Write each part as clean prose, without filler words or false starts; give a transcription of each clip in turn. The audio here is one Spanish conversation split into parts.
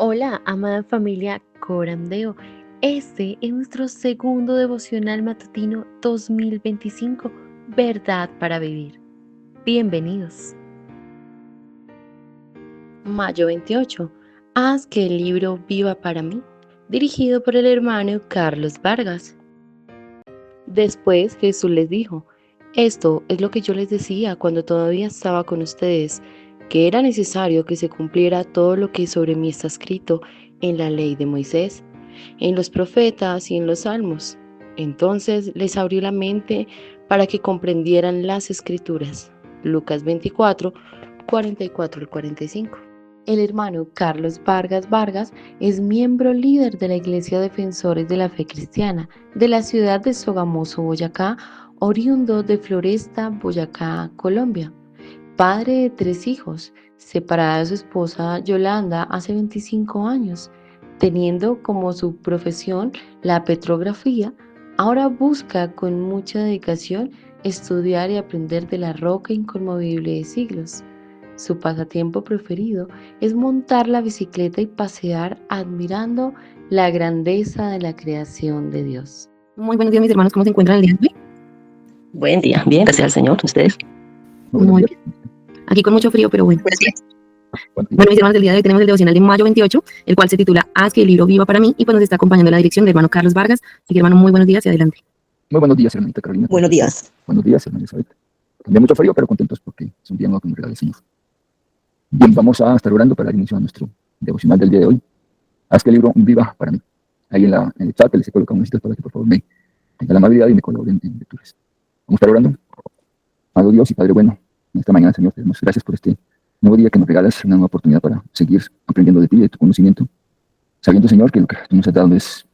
Hola, amada familia Corandeo. Este es nuestro segundo devocional matutino 2025, Verdad para Vivir. Bienvenidos. Mayo 28. Haz que el libro viva para mí. Dirigido por el hermano Carlos Vargas. Después Jesús les dijo: Esto es lo que yo les decía cuando todavía estaba con ustedes, que era necesario que se cumpliera todo lo que sobre mí está escrito en la ley de Moisés, en los profetas y en los salmos. Entonces les abrió la mente para que comprendieran las escrituras. Lucas 24, 44 al 45. El hermano Carlos Vargas es miembro líder de la Iglesia Defensores de la Fe Cristiana de la ciudad de Sogamoso, Boyacá, oriundo de Floresta, Boyacá, Colombia. Padre de 3 hijos, separada de su esposa Yolanda hace 25 años, teniendo como su profesión la petrografía, ahora busca con mucha dedicación estudiar y aprender de la roca inconmovible de siglos. Su pasatiempo preferido es montar la bicicleta y pasear admirando la grandeza de la creación de Dios. Muy buenos días, mis hermanos. ¿Cómo se encuentran el día de hoy? Buen día, bien, gracias al Señor. ¿Ustedes? Muy bien. Aquí con mucho frío, pero bueno. Buenos días. Bueno, mis hermanos, el día de hoy tenemos el devocional de mayo 28, el cual se titula Haz que el libro viva para mí, y pues nos está acompañando la dirección del hermano Carlos Vargas. Así que, hermano, muy buenos días y adelante. Muy buenos días, hermanita Carolina. Buenos días. Buenos días, hermana Elizabeth. De mucho frío, pero contentos porque es un día nuevo que nos regala el Señor. Bien, vamos a estar orando para dar inicio a nuestro devocional del día de hoy. Haz que el libro viva para mí. Ahí en el chat les he colocado unas citas para que por favor me tengan la amabilidad y me colaboren en lecturas. Vamos a estar orando. Amado Dios y Padre bueno, en esta mañana, Señor, te damos gracias por este nuevo día que nos regalas, una nueva oportunidad para seguir aprendiendo de ti, de tu conocimiento, sabiendo, Señor, que lo que tú nos has dado es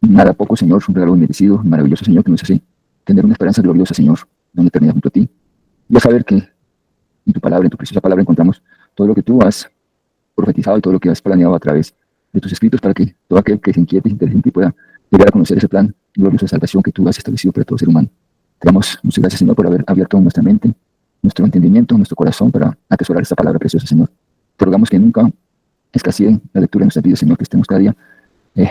nada poco, Señor, un regalo merecido, maravilloso, Señor, que nos hace tener una esperanza gloriosa, Señor, de una eternidad junto a ti. Y a saber que en tu palabra, en tu preciosa palabra, encontramos todo lo que tú has profetizado y todo lo que has planeado a través de tus escritos para que todo aquel que se inquiete y se interese en ti pueda llegar a conocer ese plan glorioso de salvación que tú has establecido para todo ser humano. Te damos muchas gracias, Señor, por haber abierto nuestra mente, nuestro entendimiento, nuestro corazón para atesorar esta palabra preciosa, Señor. Te rogamos que nunca escasee la lectura de nuestras vidas, Señor, que estemos cada día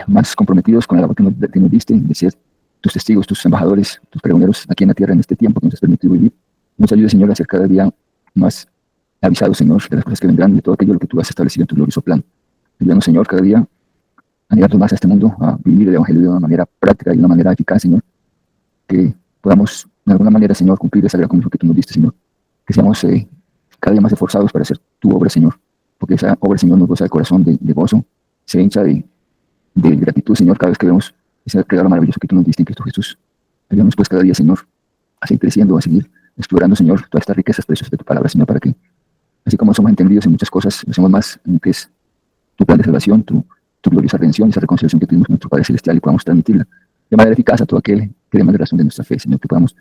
más comprometidos con la labor que nos diste, de ser tus testigos, tus embajadores, tus pregoneros aquí en la tierra en este tiempo que nos has permitido vivir. Nos ayude, Señor, a ser cada día más avisados, Señor, de las cosas que vendrán, de todo aquello que tú has establecido en tu glorioso plan. Ayúdanos, Señor, cada día a llevarnos más a este mundo, a vivir el Evangelio de una manera práctica y de una manera eficaz, Señor. Que podamos, de alguna manera, Señor, cumplir esa gran comisión que tú nos diste, Señor. Que seamos cada día más esforzados para hacer tu obra, Señor. Porque esa obra, Señor, nos goza el corazón de gozo, se hincha de gratitud, Señor, cada vez que vemos ese regalo maravilloso que tú nos diste en Cristo Jesús. Ayúdanos, pues, cada día, Señor, a seguir creciendo, a seguir explorando, Señor, todas estas riquezas preciosas de tu palabra, Señor, para que, así como somos entendidos en muchas cosas, lo seamos más en lo que es tu plan de salvación, tu gloriosa redención, esa reconciliación que tuvimos con nuestro Padre Celestial, y podamos transmitirla de manera eficaz a todo aquel que demande razón de nuestra fe, Señor, que podamos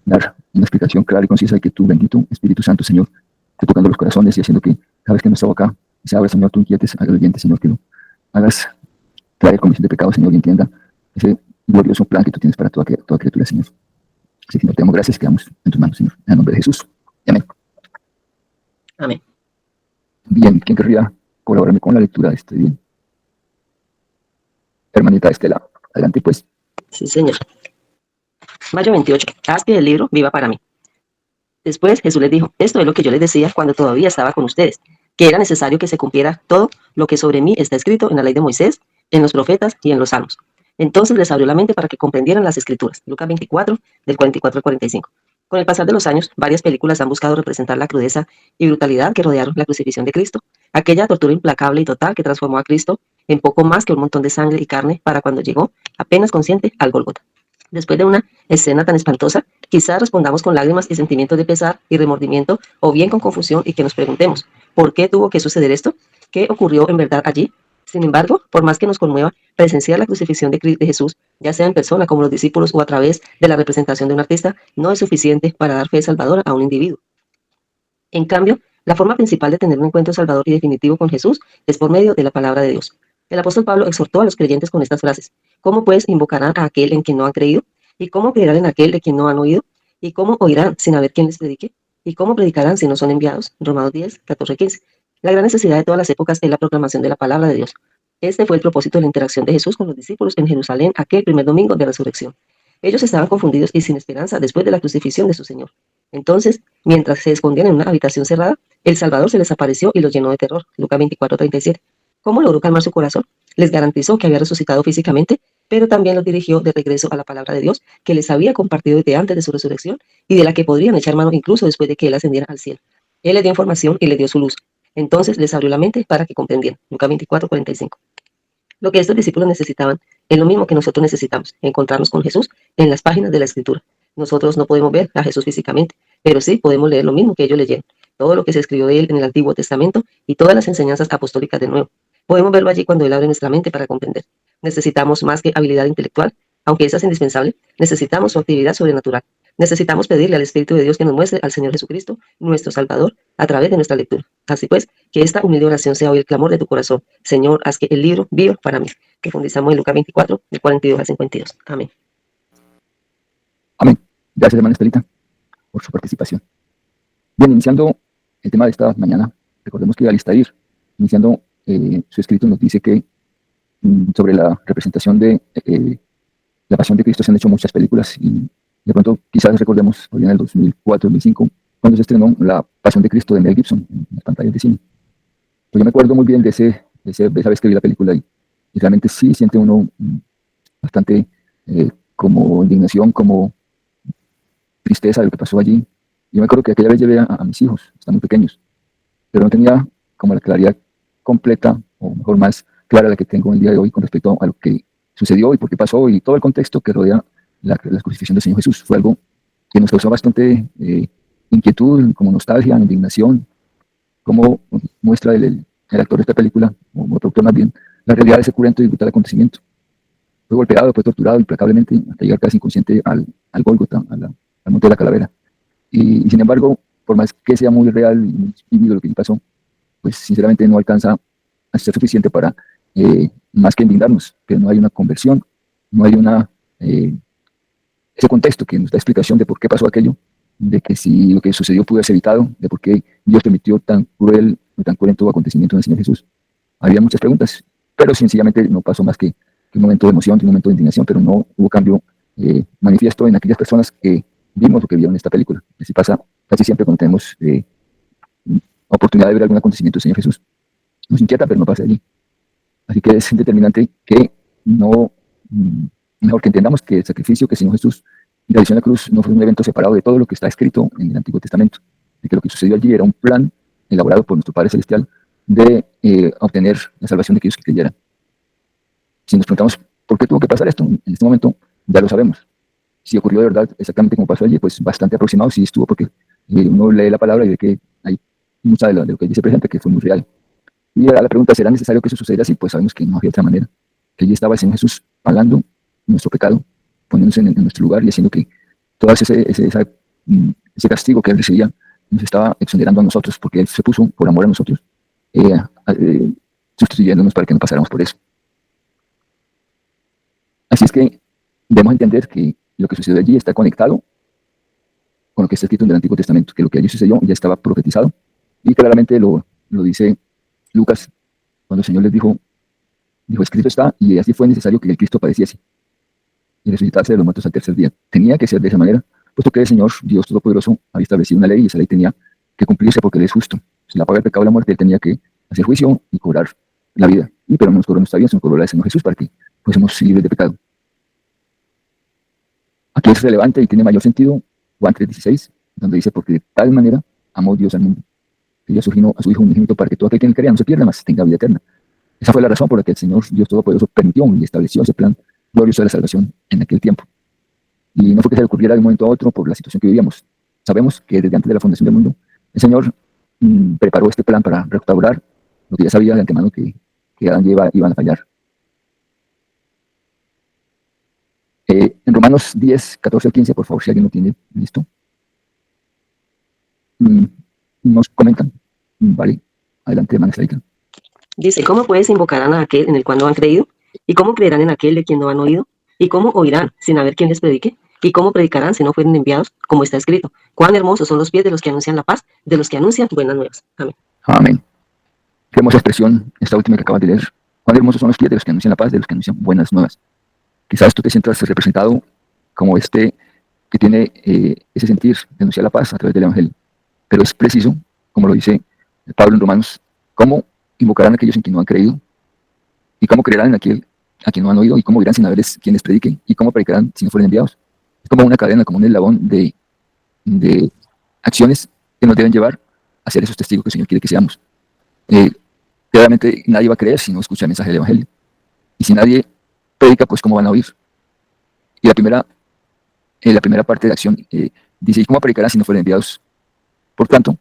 dar una explicación clara y concisa de que tú, bendito Espíritu Santo, Señor, esté tocando los corazones y haciendo que cada vez que nuestra boca se abra, Señor, tú inquietes al oyente, Señor, que lo hagas traer comisión de pecado, Señor, y entienda ese glorioso plan que tú tienes para toda criatura, Señor. Así que, Señor, te damos gracias y quedamos en tus manos, Señor. En el nombre de Jesús. Amén. Amén. Bien, ¿quién querría colaborarme con la lectura de este bien? Hermanita Estela, adelante, pues. Sí, Señor. Mayo 28. Haz que el libro viva para mí. Después Jesús les dijo: Esto es lo que yo les decía cuando todavía estaba con ustedes, que era necesario que se cumpliera todo lo que sobre mí está escrito en la ley de Moisés, en los profetas y en los salmos. Entonces les abrió la mente para que comprendieran las escrituras. Lucas 24, del 44 al 45. Con el pasar de los años, varias películas han buscado representar la crudeza y brutalidad que rodearon la crucifixión de Cristo, aquella tortura implacable y total que transformó a Cristo en poco más que un montón de sangre y carne para cuando llegó, apenas consciente, al Gólgota. Después de una escena tan espantosa, quizás respondamos con lágrimas y sentimientos de pesar y remordimiento, o bien con confusión, y que nos preguntemos: ¿por qué tuvo que suceder esto? ¿Qué ocurrió en verdad allí? Sin embargo, por más que nos conmueva presenciar la crucifixión de Jesús, ya sea en persona como los discípulos o a través de la representación de un artista, no es suficiente para dar fe salvadora a un individuo. En cambio, la forma principal de tener un encuentro salvador y definitivo con Jesús es por medio de la palabra de Dios. El apóstol Pablo exhortó a los creyentes con estas frases: ¿cómo pues invocarán a aquel en quien no han creído? ¿Y cómo creerán en aquel de quien no han oído? ¿Y cómo oirán sin haber quien les predique? ¿Y cómo predicarán si no son enviados? Romanos 10, 14, 15. La gran necesidad de todas las épocas es la proclamación de la palabra de Dios. Este fue el propósito de la interacción de Jesús con los discípulos en Jerusalén aquel primer domingo de resurrección. Ellos estaban confundidos y sin esperanza después de la crucifixión de su Señor. Entonces, mientras se escondían en una habitación cerrada, el Salvador se les apareció y los llenó de terror. Lucas 24:37. ¿Cómo logró calmar su corazón? Les garantizó que había resucitado físicamente, pero también los dirigió de regreso a la palabra de Dios que les había compartido desde antes de su resurrección y de la que podrían echar mano incluso después de que Él ascendiera al cielo. Él les dio información y les dio su luz. Entonces les abrió la mente para que comprendieran. Lucas 24:45. Lo que estos discípulos necesitaban es lo mismo que nosotros necesitamos, encontrarnos con Jesús en las páginas de la Escritura. Nosotros no podemos ver a Jesús físicamente, pero sí podemos leer lo mismo que ellos leyeron, todo lo que se escribió de Él en el Antiguo Testamento y todas las enseñanzas apostólicas del Nuevo. Podemos verlo allí cuando Él abre nuestra mente para comprender. Necesitamos más que habilidad intelectual, aunque esa es indispensable, necesitamos su actividad sobrenatural. Necesitamos pedirle al Espíritu de Dios que nos muestre al Señor Jesucristo, nuestro Salvador, a través de nuestra lectura. Así pues, que esta humilde oración sea hoy el clamor de tu corazón. Señor, haz que el libro viva para mí. Profundizamos en Lucas 24, del 42 al 52. Amén. Amén. Gracias, hermana Estelita, por su participación. Bien, iniciando el tema de esta mañana, recordemos que Alistair, iniciando su escrito, nos dice que sobre la representación de la pasión de Cristo se han hecho muchas películas y de pronto quizás recordemos hoy en el 2004-2005 cuando se estrenó La Pasión de Cristo de Mel Gibson en las pantallas de cine. Pues yo me acuerdo muy bien de esa vez que vi la película y realmente sí siente uno bastante como indignación, como tristeza de lo que pasó allí. Yo me acuerdo que aquella vez llevé a mis hijos, están muy pequeños, pero no tenía como la claridad completa, o mejor más clara la que tengo el día de hoy con respecto a lo que sucedió y por qué pasó y todo el contexto que rodea la crucifixión del Señor Jesús. Fue algo que nos causó bastante inquietud, como nostalgia, indignación, como muestra el actor de esta película, o productor más bien, la realidad de ese cruento y brutal acontecimiento. Fue golpeado, fue torturado implacablemente hasta llegar casi inconsciente al Gólgota, al monte de la calavera. Y sin embargo, por más que sea muy real y muy vívido lo que pasó, pues sinceramente no alcanza a ser suficiente para más que indignarnos, que no hay una conversión, no hay ese contexto que nos da explicación de por qué pasó aquello, de que si lo que sucedió pudo haberse evitado, de por qué Dios permitió tan cruel y tan cruento acontecimiento en el Señor Jesús. Había muchas preguntas, pero sencillamente no pasó más que un momento de emoción, un momento de indignación, pero no hubo cambio manifiesto en aquellas personas que vimos lo que vieron en esta película. Así pasa casi siempre cuando tenemos oportunidad de ver algún acontecimiento del Señor Jesús. Nos inquieta, pero no pasa allí. Así que es determinante que mejor que entendamos que el sacrificio que el Señor Jesús realizó en la cruz no fue un evento separado de todo lo que está escrito en el Antiguo Testamento, de que lo que sucedió allí era un plan elaborado por nuestro Padre Celestial de obtener la salvación de aquellos que creyeran. Si nos preguntamos por qué tuvo que pasar esto, en este momento ya lo sabemos. Si ocurrió de verdad exactamente como pasó allí, pues bastante aproximado sí estuvo, porque uno lee la palabra y ve que hay mucha de lo que dice presente que fue muy real. Y a la pregunta, ¿será necesario que eso sucediera así? Pues sabemos que no había otra manera, que allí estaba el Señor Jesús pagando nuestro pecado, poniéndose en nuestro lugar y haciendo que todo ese castigo que Él recibía nos estaba exonerando a nosotros, porque Él se puso por amor a nosotros, sustituyéndonos para que no pasáramos por eso. Así es que debemos entender que lo que sucedió allí está conectado con lo que está escrito en el Antiguo Testamento, que lo que allí sucedió ya estaba profetizado y claramente lo dice Lucas cuando el Señor les dijo, escrito está, y así fue necesario que el Cristo padeciese y resucitase de los muertos al tercer día. Tenía que ser de esa manera, puesto que el Señor, Dios Todopoderoso, había establecido una ley y esa ley tenía que cumplirse porque Él es justo. Si la paga del pecado de la muerte, Él tenía que hacer juicio y cobrar la vida. Pero no nos cobró nuestra vida, sino cobró la del Señor Jesús para que fuésemos libres de pecado. Aquí es relevante y tiene mayor sentido Juan 3:16, donde dice, porque de tal manera amó Dios al mundo, que dio a su Hijo unigénito para que todo aquel que en él crea no se pierda, mas tenga vida eterna. Esa fue la razón por la que el Señor Dios Todopoderoso permitió y estableció ese plan glorioso de la salvación en aquel tiempo. Y no fue que se le ocurriera de un momento a otro por la situación que vivíamos. Sabemos que desde antes de la fundación del mundo, el Señor preparó este plan para restaurar lo que ya sabía de antemano que Adán y Eva iban a fallar. En Romanos 10, 14 al 15, por favor, si alguien lo tiene listo. Nos comentan. Vale, adelante, hermana Slaika. Dice, ¿cómo pues invocarán a aquel en el cual no han creído? ¿Y cómo creerán en aquel de quien no han oído? ¿Y cómo oirán sin haber quien les predique? ¿Y cómo predicarán si no fueren enviados? Como está escrito, cuán hermosos son los pies de los que anuncian la paz, de los que anuncian buenas nuevas. Amén. Amén. Qué hermosa expresión esta última que acabas de leer. Cuán hermosos son los pies de los que anuncian la paz, de los que anuncian buenas nuevas. Quizás tú te sientas representado como este que tiene ese sentir de anunciar la paz a través del Evangelio. Pero es preciso, como lo dice Pablo en Romanos, cómo invocarán a aquellos en quien no han creído, y cómo creerán en aquel a quien no han oído, y cómo irán sin haberles quien les predique, y cómo predicarán si no fueren enviados. Es como una cadena, como un eslabón de acciones que nos deben llevar a ser esos testigos que el Señor quiere que seamos. Claramente nadie va a creer si no escucha el mensaje del Evangelio. Y si nadie predica, pues ¿cómo van a oír? Y la primera parte de la acción dice, ¿y cómo predicarán si no fueren enviados? Por tanto,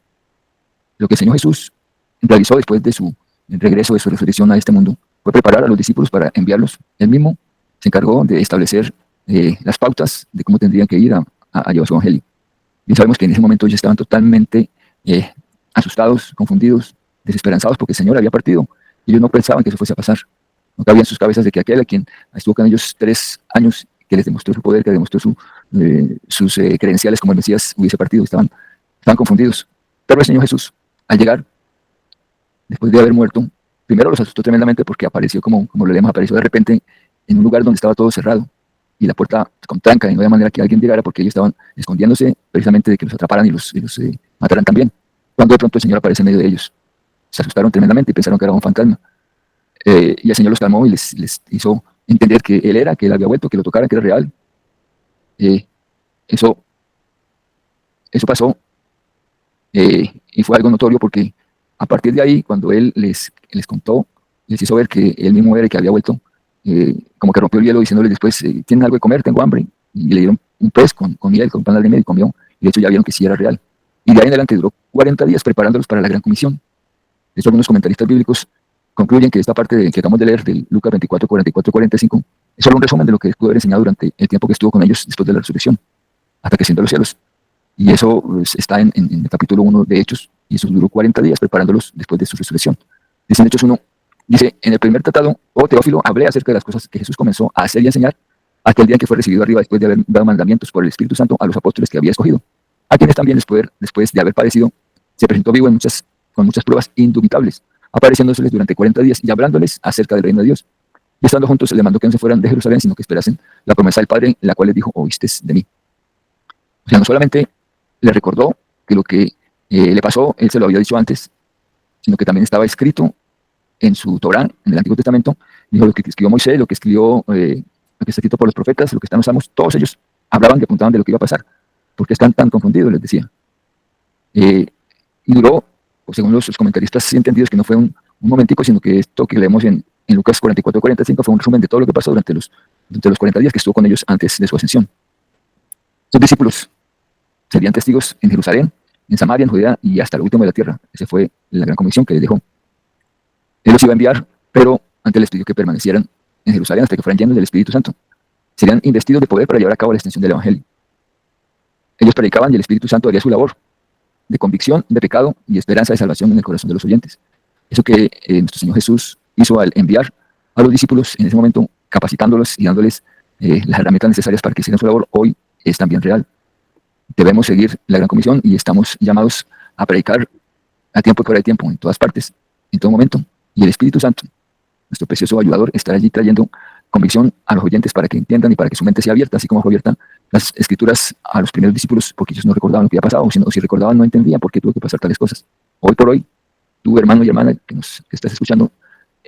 lo que el Señor Jesús realizó después de su regreso, de su resurrección a este mundo, fue preparar a los discípulos para enviarlos. Él mismo se encargó de establecer las pautas de cómo tendrían que ir a llevar su Evangelio. Y sabemos que en ese momento ellos estaban totalmente asustados, confundidos, desesperanzados porque el Señor había partido. Ellos no pensaban que eso fuese a pasar. No cabía en sus cabezas de que aquel a quien estuvo con ellos 3 años, que les demostró su poder, que demostró sus credenciales como el Mesías, hubiese partido. Estaban confundidos. Pero el Señor Jesús, al llegar, después de haber muerto, primero los asustó tremendamente porque apareció, como lo leemos, apareció de repente en un lugar donde estaba todo cerrado y la puerta con tranca, y no había manera que alguien llegara porque ellos estaban escondiéndose precisamente de que los atraparan y los mataran también. Cuando de pronto el Señor aparece en medio de ellos, se asustaron tremendamente y pensaron que era un fantasma. Y el Señor los calmó y les hizo entender que Él era, que Él había vuelto, que lo tocaran, que era real. Eso pasó y fue algo notorio porque a partir de ahí, cuando Él les contó, les hizo ver que Él mismo era y que había vuelto, como que rompió el hielo diciéndoles después, ¿tienen algo de comer? Tengo hambre. Y le dieron un pez con miel, con pan de miel, y comió. Y de hecho ya vieron que sí era real. Y de ahí en adelante duró 40 días preparándolos para la gran comisión. De hecho, algunos comentaristas bíblicos concluyen que esta parte que acabamos de leer, de Lucas 24, 44, 45, es solo un resumen de lo que pudo haber enseñado durante el tiempo que estuvo con ellos después de la resurrección, hasta que ascendió a los cielos. Y eso pues, está en el capítulo 1 de Hechos, y eso duró 40 días preparándolos después de su resurrección. Dice en Hechos 1, dice, en el primer tratado, oh Teófilo, hablé acerca de las cosas que Jesús comenzó a hacer y a enseñar hasta el día en que fue recibido arriba después de haber dado mandamientos por el Espíritu Santo a los apóstoles que había escogido, a quienes también después de haber padecido, se presentó vivo con muchas pruebas indubitables, apareciéndoseles durante 40 días y hablándoles acerca del reino de Dios. Y estando juntos, le mandó que no se fueran de Jerusalén, sino que esperasen la promesa del Padre, la cual les dijo, oíste de mí. O sea, no solamente le recordó que lo que le pasó, él se lo había dicho antes, sino que también estaba escrito en su Torá, en el Antiguo Testamento. Dijo lo que escribió Moisés, lo que escribió, lo que está escrito por los profetas, lo que están los salmos, todos ellos hablaban y apuntaban de lo que iba a pasar. Porque están tan confundidos, les decía. Y duró, según los comentaristas entendidos, que no fue un momentico, sino que esto que leemos en Lucas 44, 45 fue un resumen de todo lo que pasó durante los 40 días que estuvo con ellos antes de su ascensión. Sus discípulos serían testigos en Jerusalén, en Samaria, en Judea y hasta lo último de la tierra. Esa fue la gran comisión que les dejó. Él los iba a enviar, pero antes les pidió que permanecieran en Jerusalén hasta que fueran llenos del Espíritu Santo. Serían investidos de poder para llevar a cabo la extensión del Evangelio. Ellos predicaban y el Espíritu Santo haría su labor de convicción de pecado y esperanza de salvación en el corazón de los oyentes. Eso que nuestro Señor Jesús hizo al enviar a los discípulos en ese momento, capacitándolos y dándoles las herramientas necesarias para que hicieran su labor, hoy es también real. Debemos seguir la gran comisión y estamos llamados a predicar a tiempo y fuera de tiempo, en todas partes, en todo momento. Y el Espíritu Santo, nuestro precioso ayudador, estará allí trayendo convicción a los oyentes para que entiendan y para que su mente sea abierta, así como fue abierta las escrituras a los primeros discípulos, porque ellos no recordaban lo que había pasado, o si recordaban no entendían por qué tuvo que pasar tales cosas. Hoy por hoy, tú, hermano y hermana que estás escuchando,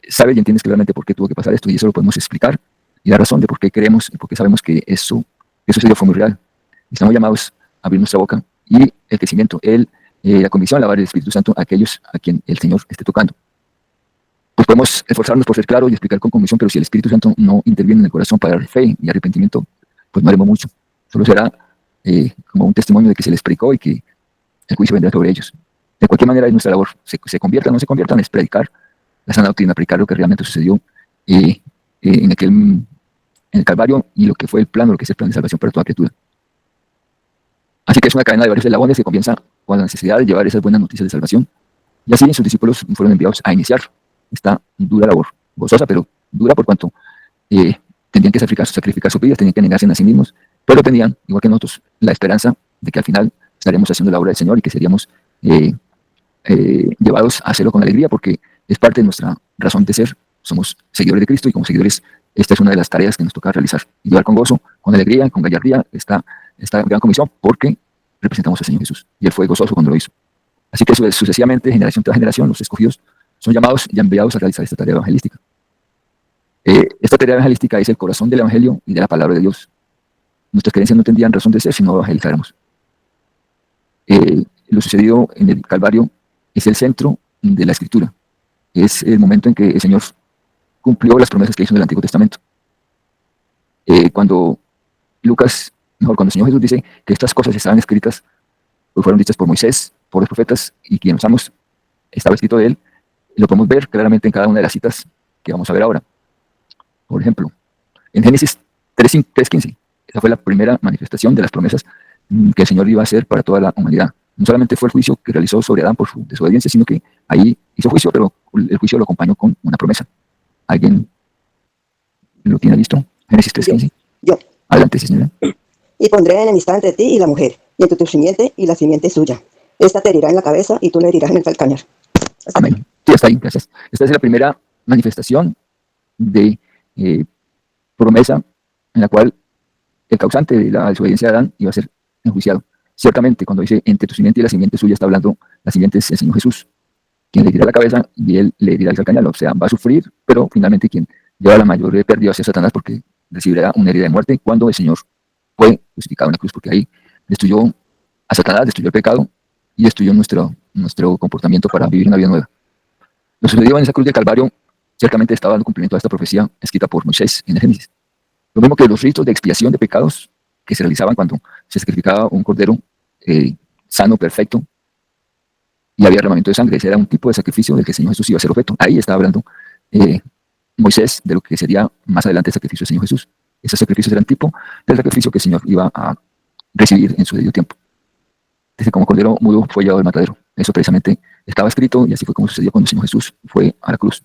sabes y entiendes claramente por qué tuvo que pasar esto, y eso lo podemos explicar, y la razón de por qué creemos y por qué sabemos que eso sucedió fue muy real. Estamos llamados a abrir nuestra boca y el crecimiento, la convicción, alabar el Espíritu Santo a aquellos a quien el Señor esté tocando. Pues podemos esforzarnos por ser claros y explicar con convicción, pero si el Espíritu Santo no interviene en el corazón para dar fe y arrepentimiento, pues no haremos mucho. Solo será como un testimonio de que se les predicó y que el juicio vendrá sobre ellos. De cualquier manera es nuestra labor, se conviertan o no se conviertan, es predicar la sana doctrina, predicar lo que realmente sucedió en el Calvario y lo que fue el plan, lo que es el plan de salvación para toda criatura. Así que es una cadena de varios eslabones que comienza con la necesidad de llevar esas buenas noticias de salvación. Y así sus discípulos fueron enviados a iniciar esta dura labor, gozosa, pero dura por cuanto tenían que sacrificar sus vidas, tenían que negarse a sí mismos, pero tenían, igual que nosotros, la esperanza de que al final estaremos haciendo la obra del Señor y que seríamos llevados a hacerlo con alegría, porque Es parte de nuestra razón de ser. Somos seguidores de Cristo y como seguidores, esta es una de las tareas que nos toca realizar. Y llevar con gozo, con alegría, con gallardía esta gran comisión porque representamos al Señor Jesús. Y Él fue gozoso cuando lo hizo. Así que sucesivamente, generación tras generación, los escogidos son llamados y enviados a realizar esta tarea evangelística. Esta tarea evangelística es el corazón del Evangelio y de la palabra de Dios. Nuestras creencias no tendrían razón de ser si no evangelizáramos. Lo sucedido en el Calvario es el centro de la Escritura. Es el momento en que el Señor cumplió las promesas que hizo en el Antiguo Testamento. Cuando el Señor Jesús dice que estas cosas estaban escritas, pues fueron dichas por Moisés, por los profetas, y quien usamos estaba escrito de él, lo podemos ver claramente en cada una de las citas que vamos a ver ahora. Por ejemplo, en Génesis 3:15, esa fue la primera manifestación de las promesas que el Señor iba a hacer para toda la humanidad. No solamente fue el juicio que realizó sobre Adán por su desobediencia, sino que ahí hizo juicio, pero el juicio lo acompañó con una promesa. ¿Alguien lo tiene listo? Génesis 3:15. Yo. Adelante, sí, señora. Y pondré enemistad entre ti y la mujer, y entre tu simiente y la simiente suya. Esta te herirá en la cabeza y tú le herirás en el calcañar. Amén. Sí, está ahí, gracias. Esta es la primera manifestación de promesa en la cual el causante de la desobediencia de Adán iba a ser enjuiciado. Ciertamente, cuando dice entre tu simiente y la simiente suya, está hablando, la simiente es el Señor Jesús, quien le herirá la cabeza y él le herirá el calcañar. O sea, va a sufrir, pero finalmente quien lleva la mayor pérdida va a ser Satanás, porque recibirá una herida de muerte cuando el Señor fue crucificado en la cruz, porque ahí destruyó a Satanás, destruyó el pecado y destruyó nuestro comportamiento para vivir una vida nueva. Lo sucedido en esa cruz del Calvario ciertamente estaba dando cumplimiento a esta profecía escrita por Moisés en el Génesis. Lo mismo que los ritos de expiación de pecados que se realizaban cuando se sacrificaba un cordero sano, perfecto, y había derramamiento de sangre. Ese era un tipo de sacrificio del que el Señor Jesús iba a ser objeto. Ahí estaba hablando Moisés de lo que sería más adelante el sacrificio del Señor Jesús. Esos sacrificios eran tipo del sacrificio que el Señor iba a recibir en su debido tiempo. Dice, como cordero mudo fue llevado al matadero. Eso precisamente estaba escrito y así fue como sucedió cuando el Señor Jesús fue a la cruz.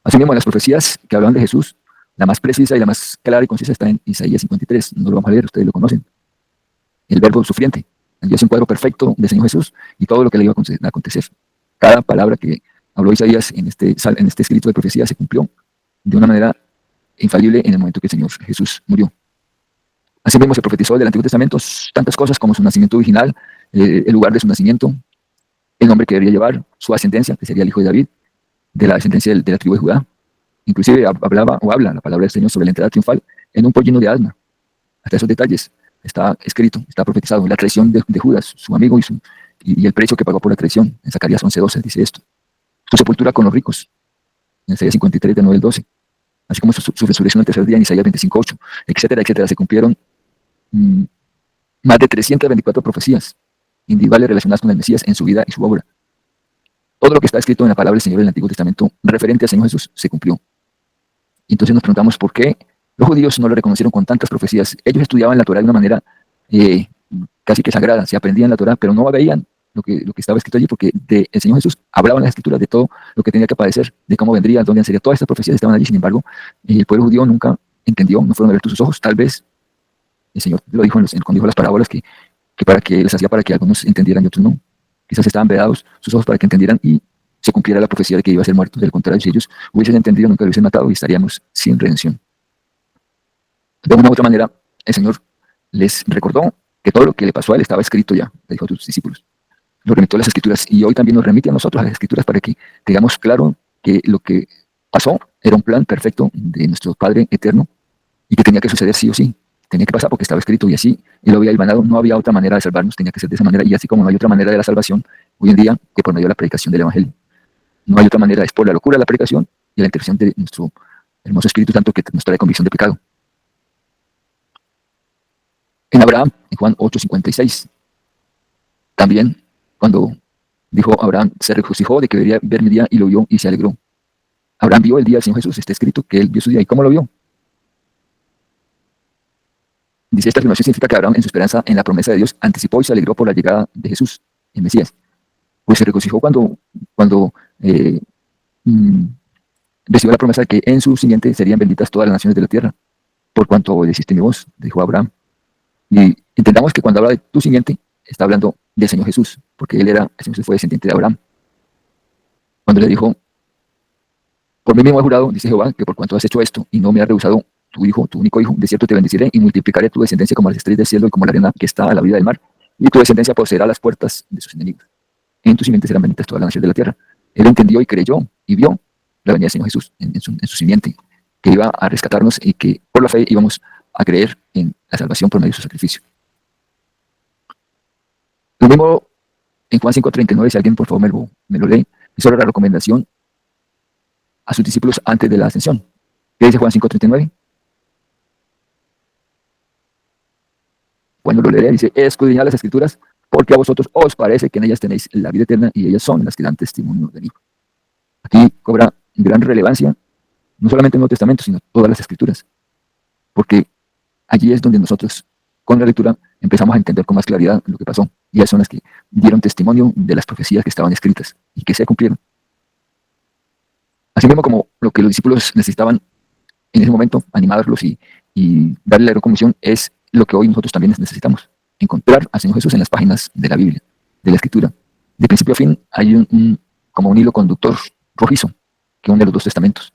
Asimismo, las profecías que hablaban de Jesús, la más precisa y la más clara y concisa está en Isaías 53. No lo vamos a leer, ustedes lo conocen. El verbo sufriente. Es un cuadro perfecto del Señor Jesús y todo lo que le iba a acontecer. Cada palabra que habló Isaías en este escrito de profecía se cumplió de una manera infalible en el momento que el Señor Jesús murió. Asimismo, se profetizó del Antiguo Testamento tantas cosas como su nacimiento original, el lugar de su nacimiento, el nombre que debería llevar, su ascendencia, que sería el hijo de David, de la descendencia de la tribu de Judá. Inclusive habla la palabra del Señor sobre la entrada triunfal en un pollino de asna. Hasta esos detalles está escrito, está profetizado. La traición de Judas, su amigo, y el precio que pagó por la traición. En Zacarías 11:12 dice esto. Su sepultura con los ricos, en Isaías 53, de 9 al 12. Así como su resurrección el tercer día en Isaías 25:8, etcétera, etcétera. Se cumplieron más de 324 profecías individuales relacionadas con el Mesías en su vida y su obra. Todo lo que está escrito en la palabra del Señor en el Antiguo Testamento referente al Señor Jesús se cumplió. Entonces nos preguntamos por qué los judíos no lo reconocieron con tantas profecías. Ellos estudiaban la Torá de una manera casi que sagrada, se aprendían la Torá, pero no veían lo que estaba escrito allí, porque el Señor Jesús hablaba en las Escrituras de todo lo que tenía que padecer, de cómo vendría, dónde sería. Todas estas profecías estaban allí. Sin embargo, el pueblo judío nunca entendió, no fueron abiertos sus ojos. Tal vez el Señor lo dijo cuando dijo las parábolas que les hacía para que algunos entendieran y otros no. Quizás estaban vedados sus ojos para que entendieran y se cumpliera la profecía de que iba a ser muerto. Del contrario, si ellos hubiesen entendido, nunca lo hubiesen matado y estaríamos sin redención. De una u otra manera, el Señor les recordó que todo lo que le pasó a él estaba escrito ya, le dijo a sus discípulos. Lo remitió a las Escrituras y hoy también nos remite a nosotros a las Escrituras para que tengamos claro que lo que pasó era un plan perfecto de nuestro Padre eterno y que tenía que suceder sí o sí. Tenía que pasar porque estaba escrito y así él lo había hilvanado. No había otra manera de salvarnos, tenía que ser de esa manera. Y así como no hay otra manera de la salvación hoy en día que por medio de la predicación del Evangelio. No hay otra manera, es por la locura de la predicación y la intercesión de nuestro hermoso Espíritu, tanto que nos trae convicción de pecado. En Abraham, en Juan 8:56, también cuando dijo Abraham, se regocijó de que debería ver mi día y lo vio y se alegró. Abraham vio el día del Señor Jesús, está escrito que él vio su día. ¿Y cómo lo vio? Dice, esta afirmación significa que Abraham, en su esperanza en la promesa de Dios, anticipó y se alegró por la llegada de Jesús, el Mesías. Pues se regocijó cuando recibió la promesa de que en su simiente serían benditas todas las naciones de la tierra, por cuanto obedeciste mi voz, dijo Abraham. Y entendamos que cuando habla de tu simiente, está hablando del Señor Jesús, porque el Señor Jesús fue descendiente de Abraham. Cuando le dijo, Por mí mismo he jurado, dice Jehová, que por cuanto has hecho esto y no me has rehusado tu hijo, tu único hijo, de cierto te bendeciré y multiplicaré tu descendencia como las estrellas del cielo y como la arena que está a la orilla del mar, y tu descendencia poseerá las puertas de sus enemigos. En tu simiente serán benditas todas las naciones de la tierra. Él entendió y creyó y vio la venida del Señor Jesús en su simiente, que iba a rescatarnos y que por la fe íbamos a creer en la salvación por medio de su sacrificio. Lo mismo en Juan 5:39, si alguien por favor me lo lee, es solo la recomendación a sus discípulos antes de la ascensión. ¿Qué dice Juan 5:39? Cuando lo lee, dice: escudriñad las escrituras, porque a vosotros os parece que en ellas tenéis la vida eterna y ellas son las que dan testimonio de mí. Aquí cobra gran relevancia, no solamente el Nuevo Testamento, sino todas las escrituras, porque allí es donde nosotros, con la lectura, empezamos a entender con más claridad lo que pasó. Y ellas son las que dieron testimonio de las profecías que estaban escritas y que se cumplieron. Así mismo como lo que los discípulos necesitaban en ese momento, animarlos y darle la recomisión, es lo que hoy nosotros también necesitamos. Encontrar al Señor Jesús en las páginas de la Biblia, de la Escritura. De principio a fin hay como un hilo conductor rojizo que une los dos testamentos.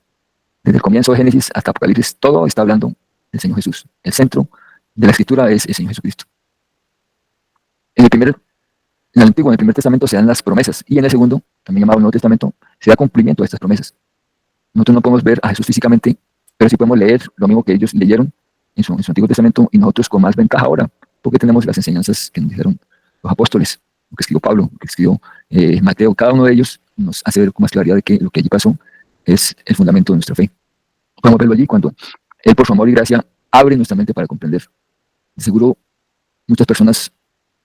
Desde el comienzo de Génesis hasta Apocalipsis, todo está hablando del Señor Jesús. El centro de la Escritura es el Señor Jesucristo. En el Antiguo, en el primer testamento se dan las promesas, y en el segundo, también llamado Nuevo Testamento, se da cumplimiento a estas promesas. Nosotros no podemos ver a Jesús físicamente, pero sí podemos leer lo mismo que ellos leyeron en su Antiguo Testamento, y nosotros con más ventaja ahora, porque tenemos las enseñanzas que nos dijeron los apóstoles, lo que escribió Pablo, lo que escribió Mateo. Cada uno de ellos nos hace ver con más claridad de que lo que allí pasó es el fundamento de nuestra fe. Podemos verlo allí cuando Él, por su amor y gracia, abre nuestra mente para comprender. De seguro, muchas personas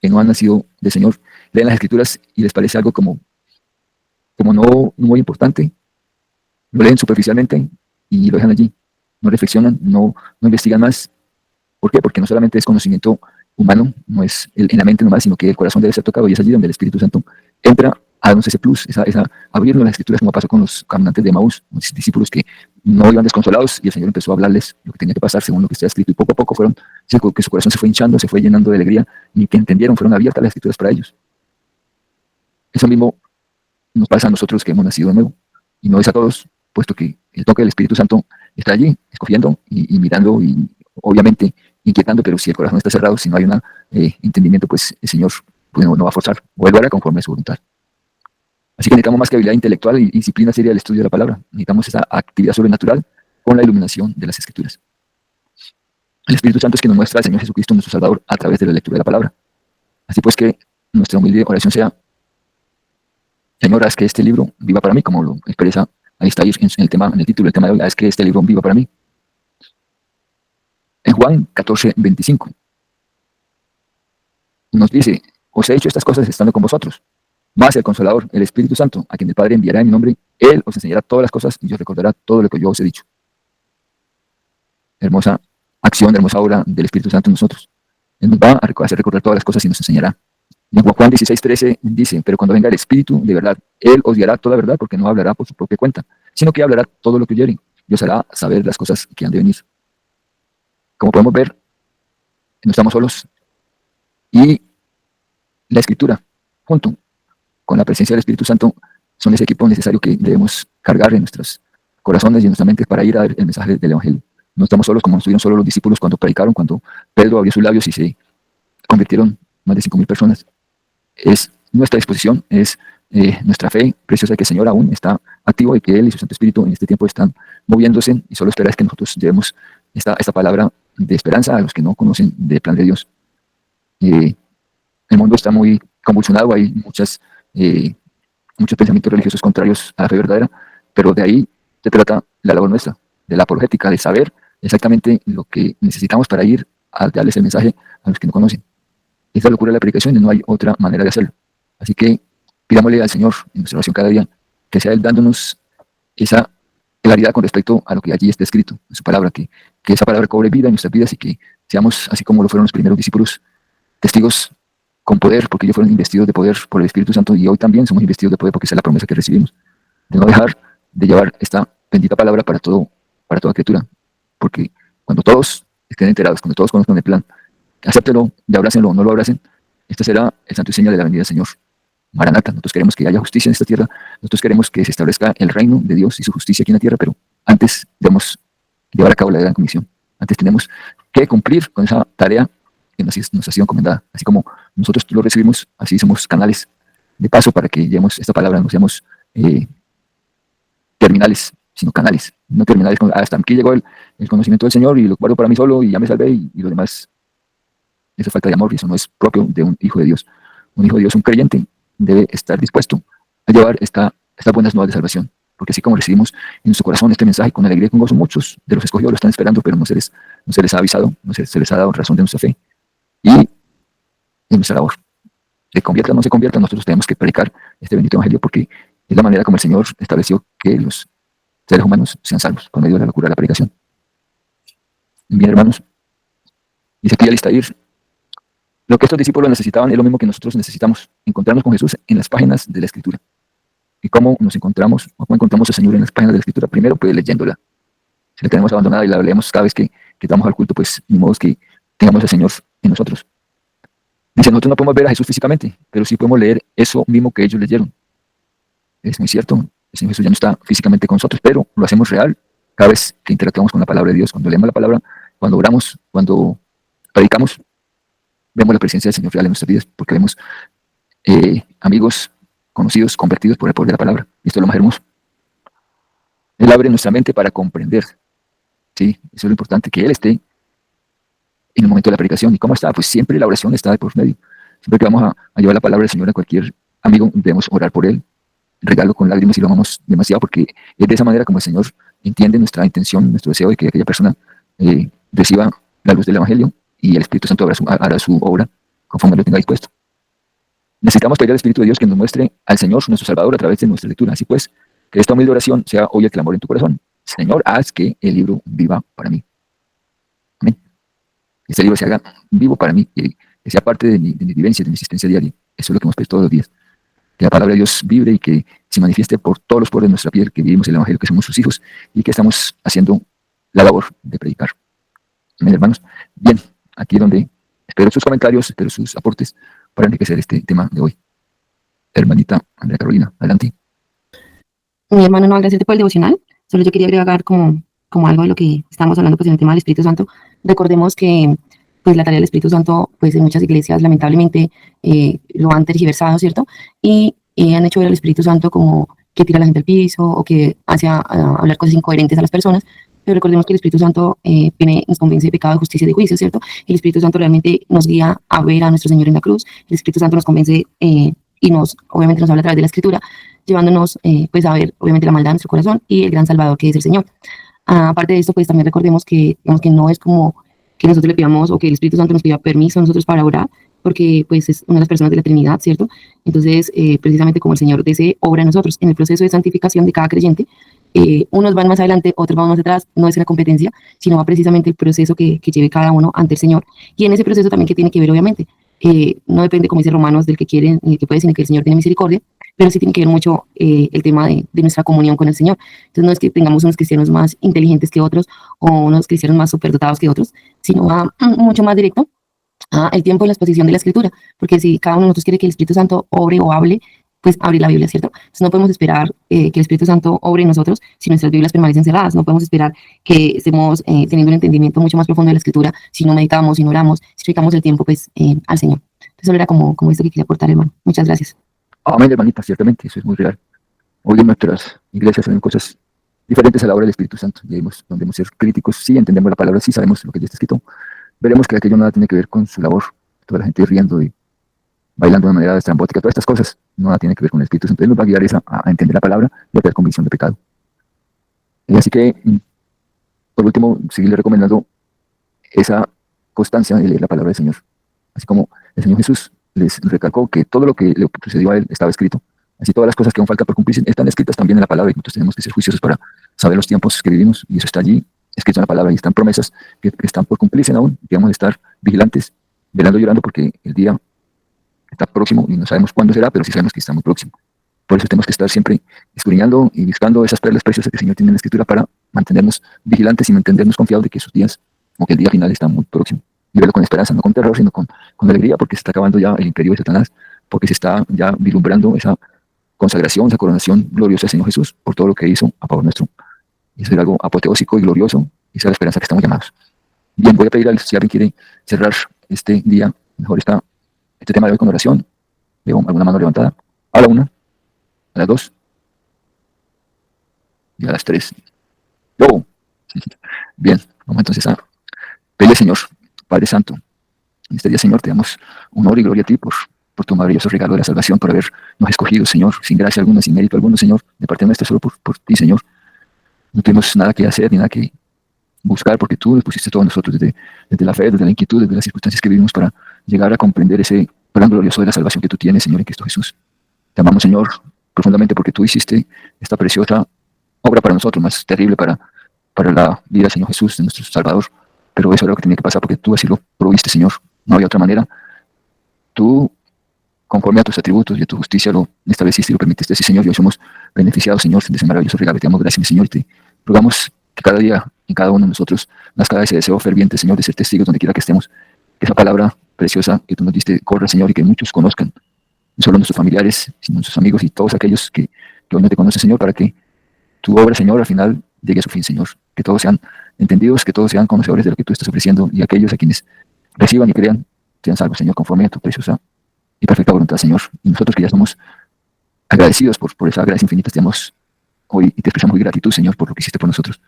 que no han nacido del Señor leen las Escrituras y les parece algo como no muy importante. Lo leen superficialmente y lo dejan allí. No reflexionan, no investigan más. ¿Por qué? Porque no solamente es conocimiento humano, no es en la mente nomás, sino que el corazón debe ser tocado, y es allí donde el Espíritu Santo entra a darnos ese plus, abrirnos las Escrituras, como pasó con los caminantes de Emaús, los discípulos que no iban desconsolados, y el Señor empezó a hablarles lo que tenía que pasar según lo que está escrito, y poco a poco que su corazón se fue hinchando, se fue llenando de alegría, y que entendieron, fueron abiertas las Escrituras para ellos. Eso mismo nos pasa a nosotros que hemos nacido de nuevo, y no es a todos, puesto que el toque del Espíritu Santo está allí, escogiendo y mirando, y obviamente inquietando, pero si el corazón está cerrado, si no hay un entendimiento, pues el Señor no va a forzar, o Él lo hará conforme a su voluntad. Así que necesitamos más que habilidad intelectual y disciplina seria del estudio de la palabra. Necesitamos esa actividad sobrenatural con la iluminación de las Escrituras. El Espíritu Santo es quien nos muestra al Señor Jesucristo, nuestro Salvador, a través de la lectura de la palabra. Así pues, que nuestra humilde oración sea: Señor, haz que este libro viva para mí, como lo expresa ahí está en el título del tema de hoy: haz que este libro viva para mí. En Juan 14:25 nos dice: os he hecho estas cosas estando con vosotros. Mas el Consolador, el Espíritu Santo, a quien el Padre enviará en mi nombre, Él os enseñará todas las cosas y os recordará todo lo que yo os he dicho. Hermosa acción, hermosa obra del Espíritu Santo en nosotros. Él nos va a hacer recordar todas las cosas y nos enseñará. En Juan 16:13 dice: pero cuando venga el Espíritu de verdad, Él os guiará toda verdad, porque no hablará por su propia cuenta, sino que hablará todo lo que oyere y os hará saber las cosas que han de venir. Como podemos ver, no estamos solos, y la Escritura, junto con la presencia del Espíritu Santo, son ese equipo necesario que debemos cargar en nuestros corazones y en nuestra mente para ir a dar el mensaje del Evangelio. No estamos solos como estuvieron solos los discípulos cuando predicaron, cuando Pedro abrió sus labios y se convirtieron más de 5,000 personas. Es nuestra disposición, es nuestra fe preciosa, que el Señor aún está activo y que Él y su Santo Espíritu en este tiempo están moviéndose, y solo espera es que nosotros demos esta palabra de esperanza a los que no conocen del plan de Dios. El mundo está muy convulsionado, hay muchos pensamientos religiosos contrarios a la fe verdadera, pero de ahí se trata la labor nuestra, de la apologética, de saber exactamente lo que necesitamos para ir a darles el mensaje a los que no conocen. Esa es la locura de la predicación y no hay otra manera de hacerlo. Así que pidámosle al Señor en nuestra oración cada día que sea Él dándonos esa claridad con respecto a lo que allí está escrito en su palabra, que esa palabra cobre vida en nuestras vidas y que seamos, así como lo fueron los primeros discípulos, testigos con poder, porque ellos fueron investidos de poder por el Espíritu Santo, y hoy también somos investidos de poder porque esa es la promesa que recibimos, de no dejar de llevar esta bendita palabra para toda criatura, porque cuando todos estén enterados, cuando todos conozcan el plan, acéptenlo y abrácenlo o no lo abracen, esta será el santo y seña de la venida del Señor. Maranata. Nosotros queremos que haya justicia en esta tierra. Nosotros queremos que se establezca el reino de Dios y su justicia aquí en la tierra, pero antes debemos llevar a cabo la gran comisión. Antes tenemos que cumplir con esa tarea que nos ha sido encomendada. Así como nosotros lo recibimos, así somos canales de paso para que llevemos esta palabra, no seamos terminales, sino canales. No terminales con hasta aquí llegó el conocimiento del Señor y lo guardo para mí solo y ya me salvé y lo demás. Esa falta de amor, y eso no es propio de un hijo de Dios. Un hijo de Dios, un creyente, debe estar dispuesto a llevar estas buenas nuevas de salvación. Porque así como recibimos en nuestro corazón este mensaje con alegría y con gozo, muchos de los escogidos lo están esperando, pero no se les ha avisado, no se les ha dado razón de nuestra fe y en nuestra labor. Se convierta o no se convierta, nosotros tenemos que predicar este bendito evangelio porque es la manera como el Señor estableció que los seres humanos sean salvos, por medio de la locura de la predicación. Bien, hermanos, dice aquí Alistair, lo que estos discípulos necesitaban es lo mismo que nosotros necesitamos, encontrarnos con Jesús en las páginas de la Escritura. ¿Y cómo nos encontramos, o cómo encontramos al Señor en las páginas de la Escritura? Primero, pues leyéndola. Si la tenemos abandonada y la leemos cada vez que vamos al culto, pues ni modo que tengamos al Señor en nosotros. Dice, nosotros no podemos ver a Jesús físicamente, pero sí podemos leer eso mismo que ellos leyeron. Es muy cierto, el Señor Jesús ya no está físicamente con nosotros, pero lo hacemos real cada vez que interactuamos con la palabra de Dios. Cuando leemos la palabra, cuando oramos, cuando predicamos, vemos la presencia del Señor real en nuestras vidas, porque vemos amigos, conocidos, convertidos por el poder de la palabra. Y esto es lo más hermoso. Él abre nuestra mente para comprender. Sí, eso es lo importante, que Él esté en el momento de la predicación. ¿Y cómo está? Pues siempre la oración está de por medio. Siempre que vamos a llevar la palabra del Señor a cualquier amigo, debemos orar por él, regalo con lágrimas y lo amamos demasiado, porque es de esa manera como el Señor entiende nuestra intención, nuestro deseo de que aquella persona reciba la luz del Evangelio y el Espíritu Santo hará su obra conforme lo tenga dispuesto. Necesitamos pedir al Espíritu de Dios que nos muestre al Señor, nuestro Salvador, a través de nuestra lectura. Así pues, que esta humilde oración sea hoy el clamor en tu corazón. Señor, haz que el libro viva para mí. Amén. Que este libro se haga vivo para mí, que sea parte de mi vivencia, de mi existencia diaria. Eso es lo que hemos pedido todos los días. Que la palabra de Dios vibre y que se manifieste por todos los poros de nuestra piel, que vivimos el Evangelio, que somos sus hijos y que estamos haciendo la labor de predicar. Amén, hermanos. Bien, aquí es donde espero sus comentarios, espero sus aportes para enriquecer este tema de hoy. Hermanita Andrea Carolina, adelante. Mi hermano, no, agradecerte por el devocional. Solo yo quería agregar como algo de lo que estamos hablando pues en el tema del Espíritu Santo. Recordemos que pues la tarea del Espíritu Santo pues en muchas iglesias lamentablemente lo han tergiversado, ¿cierto? Y han hecho ver al Espíritu Santo como que tira a la gente al piso o que hace hablar cosas incoherentes a las personas. Pero recordemos que el Espíritu Santo nos convence de pecado, de justicia y de juicio, ¿cierto? El Espíritu Santo realmente nos guía a ver a nuestro Señor en la cruz. El Espíritu Santo nos convence y obviamente nos habla a través de la Escritura, llevándonos pues a ver obviamente la maldad de nuestro corazón y el gran Salvador que es el Señor. Aparte de esto, pues también recordemos que, digamos, que no es como que nosotros le pidamos o que el Espíritu Santo nos pida permiso a nosotros para orar, porque pues es una de las personas de la Trinidad, ¿cierto? Entonces, precisamente como el Señor desea, obra en nosotros. En el proceso de santificación de cada creyente, unos van más adelante, otros van más atrás, no es una competencia, sino va precisamente el proceso que lleve cada uno ante el Señor. Y en ese proceso también que tiene que ver, obviamente, no depende, como dice Romanos, del que quiere ni del que puede, sino que el Señor tiene misericordia, pero sí tiene que ver mucho el tema de nuestra comunión con el Señor. Entonces no es que tengamos unos cristianos más inteligentes que otros o unos cristianos más superdotados que otros, sino va mucho más directo el tiempo de la exposición de la Escritura, porque si cada uno de nosotros quiere que el Espíritu Santo obre o hable, pues abrir la Biblia, ¿cierto? Entonces no podemos esperar que el Espíritu Santo obre en nosotros si nuestras Biblias permanecen cerradas. No podemos esperar que estemos teniendo un entendimiento mucho más profundo de la Escritura si no meditamos, si no oramos, si dedicamos el tiempo pues al Señor. Entonces solo era como esto que quería aportar, hermano. Muchas gracias. Amén, hermanita, ciertamente, eso es muy real. Hoy en nuestras iglesias hacen cosas diferentes a la obra del Espíritu Santo. Y donde debemos ser críticos, sí entendemos la palabra, sí sabemos lo que ya está escrito. Veremos que aquello nada tiene que ver con su labor. Toda la gente riendo y bailando de manera estrambótica, todas estas cosas nada tiene que ver con el Espíritu Santo. Él nos va a guiar a entender la palabra y a tener convicción de pecado. Y así que, por último, seguirle recomendando esa constancia de leer la palabra del Señor. Así como el Señor Jesús les recalcó que todo lo que le sucedió a él estaba escrito. Así todas las cosas que aún faltan por cumplirse están escritas también en la palabra y nosotros tenemos que ser juiciosos para saber los tiempos que vivimos y eso está allí escrito en la palabra y están promesas que están por cumplirse aún. Debemos estar vigilantes, velando y llorando porque el día está próximo y no sabemos cuándo será, pero sí sabemos que está muy próximo. Por eso tenemos que estar siempre escudriñando y buscando esas perlas preciosas que el Señor tiene en la Escritura para mantenernos vigilantes y mantenernos confiados de que esos días o que el día final está muy próximo. Y verlo con esperanza, no con terror, sino con alegría, porque se está acabando ya el imperio de Satanás. porque se está ya vislumbrando esa consagración, esa coronación gloriosa del Señor Jesús por todo lo que hizo a favor nuestro. Y eso es algo apoteósico y glorioso, y esa es la esperanza que estamos llamados. Bien, voy a pedir si alguien quiere cerrar este día, mejor este tema de hoy con oración. Veo alguna mano levantada. A la 1, a las 2 y a las 3. ¡Yo! Bien, vamos entonces a pedirle, Señor, Padre Santo. En este día, Señor, te damos honor y gloria a ti por tu maravilloso regalo de la salvación, por habernos escogido, Señor, sin gracia alguna, sin mérito alguno, Señor, de parte nuestra, solo por ti, Señor. No tenemos nada que hacer ni nada que buscar, porque tú nos pusiste todos nosotros desde la fe, desde la inquietud, desde las circunstancias que vivimos para llegar a comprender ese plan glorioso de la salvación que tú tienes, Señor, en Cristo Jesús. Te amamos, Señor, profundamente porque tú hiciste esta preciosa obra para nosotros, más terrible para la vida del Señor Jesús, de nuestro Salvador. Pero eso era lo que tenía que pasar porque tú así lo proviste, Señor. No había otra manera. Tú, conforme a tus atributos y a tu justicia, lo estableciste y lo permitiste así, Señor. Y hoy somos beneficiados, Señor, de ese maravilloso regalo. Te damos gracias, mi Señor, y te rogamos que cada día, en cada uno de nosotros, nazca ese deseo ferviente, Señor, de ser testigos donde quiera que estemos. Que esa palabra preciosa que tú nos diste corra, Señor, y que muchos conozcan. No solo nuestros familiares, sino nuestros amigos y todos aquellos que hoy no te conocen, Señor, para que tu obra, Señor, al final llegue a su fin, Señor. Que todos sean entendidos, que todos sean conocedores de lo que tú estás ofreciendo, y aquellos a quienes reciban y crean sean salvos, Señor, conforme a tu preciosa y perfecta voluntad, Señor. Y nosotros que ya somos agradecidos por esa gracia infinita, te damos hoy y te expresamos gratitud, Señor, por lo que hiciste por nosotros.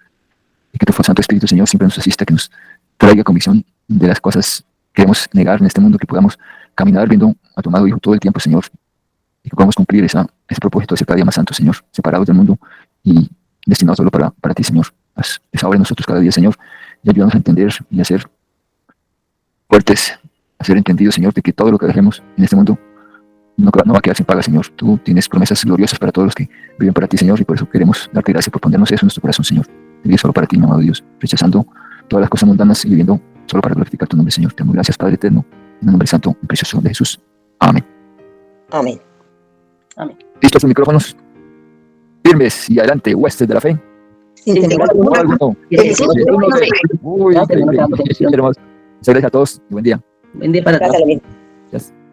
Y que tu Santo Espíritu, Señor, siempre nos asista, que nos traiga convicción de las cosas que queremos negar en este mundo, que podamos caminar viendo a tu amado Hijo todo el tiempo, Señor, y que podamos cumplir ese propósito de ser cada día más santo, Señor, separados del mundo y destinados solo para ti, Señor. Haz esa obra en nosotros cada día, Señor, y ayúdanos a entender y a ser fuertes, a ser entendidos, Señor, de que todo lo que dejemos en este mundo no va a quedar sin paga, Señor. Tú tienes promesas gloriosas para todos los que viven para ti, Señor, y por eso queremos darte gracias por ponernos eso en nuestro corazón, Señor. Vivir solo para ti, mi amado Dios, rechazando todas las cosas mundanas y viviendo solo para glorificar tu nombre, Señor. Te damos gracias, Padre eterno, en el nombre santo y precioso de Jesús. Amén. Amén. ¿Listos los micrófonos? Firmes y adelante, huestes de la fe. Sin temor alguno. Uy, muchas gracias a todos y buen día. Buen día para todos. Gracias, Elohim. Gracias.